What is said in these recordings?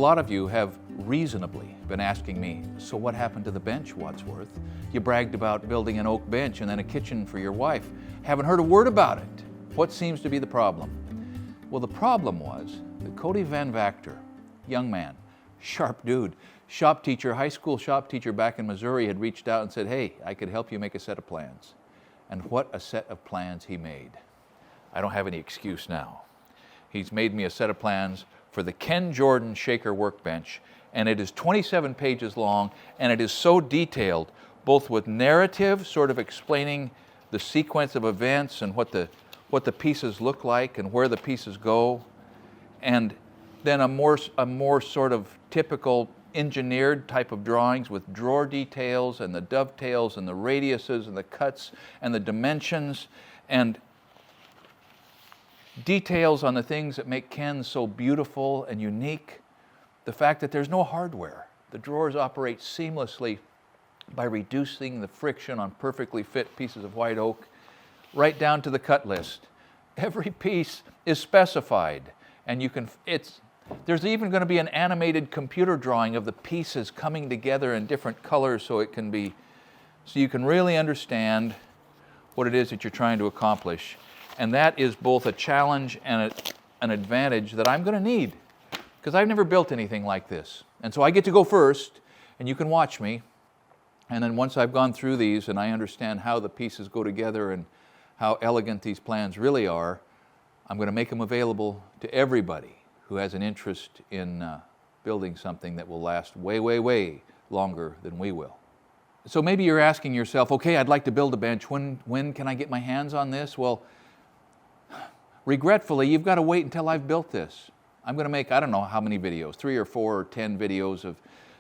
lot of you have reasonably been asking me, so what happened to the bench, Wadsworth? You bragged about building an oak bench and then a kitchen for your wife. Haven't heard a word about it. What seems to be the problem? Well, the problem was that Cody Van Vactor, young man, sharp dude, shop teacher, high school shop teacher back in Missouri, had reached out and said, hey, I could help you make a set of plans. And what a set of plans he made. I don't have any excuse now. He's made me a set of plans for the Ken Jordan Shaker workbench, and it is 27 pages long, and it is so detailed, both with narrative, sort of explaining the sequence of events and what the pieces look like and where the pieces go, and then a more sort of typical engineered type of drawings with drawer details and the dovetails and the radiuses and the cuts and the dimensions and details on the things that make Ken so beautiful and unique. The fact that there's no hardware. The drawers operate seamlessly by reducing the friction on perfectly fit pieces of white oak, right down to the cut list. Every piece is specified, and there's even going to be an animated computer drawing of the pieces coming together in different colors so you can really understand what it is that you're trying to accomplish. And that is both a challenge and an advantage that I'm going to need, because I've never built anything like this. And so I get to go first, and you can watch me. And then once I've gone through these and I understand how the pieces go together and how elegant these plans really are, I'm going to make them available to everybody who has an interest in building something that will last way, way, way longer than we will. So maybe you're asking yourself, okay, I'd like to build a bench. When can I get my hands on this? Well, regretfully, you've got to wait until I've built this. I'm going to make, I don't know how many videos, 3 or 4 or 10 videos of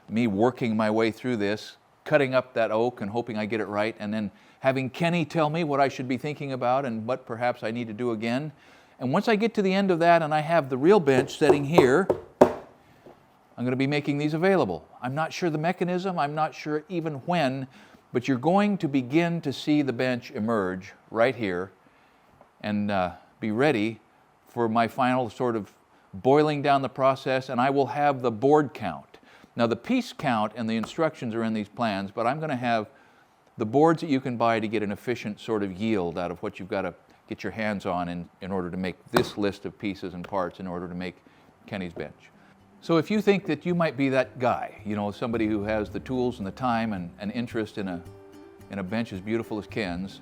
me working my way through this, cutting up that oak and hoping I get it right, and then having Kenny tell me what I should be thinking about and what perhaps I need to do again. And once I get to the end of that and I have the real bench sitting here, I'm going to be making these available. I'm not sure the mechanism, I'm not sure even when, but you're going to begin to see the bench emerge right here and be ready for my final sort of boiling down the process, and I will have the board count. Now the piece count and the instructions are in these plans, but I'm going to have the boards that you can buy to get an efficient sort of yield out of what you've got to get your hands on in order to make this list of pieces and parts in order to make Kenny's bench. So if you think that you might be that guy, you know, somebody who has the tools and the time and interest in a bench as beautiful as Ken's,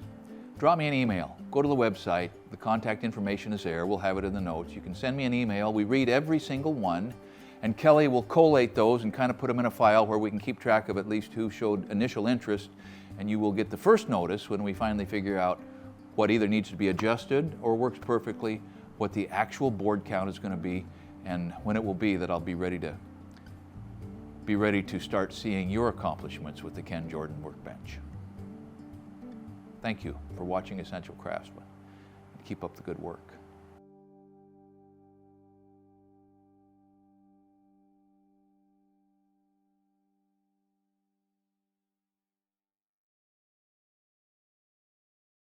drop me an email. Go to the website. The contact information is there. We'll have it in the notes. You can send me an email. We read every single one, and Kelly will collate those and kind of put them in a file where we can keep track of at least who showed initial interest, and you will get the first notice when we finally figure out what either needs to be adjusted or works perfectly, what the actual board count is going to be, and when it will be that I'll be ready to start seeing your accomplishments with the Ken Jordan workbench. Thank you for watching Essential Craftsman. Keep up the good work.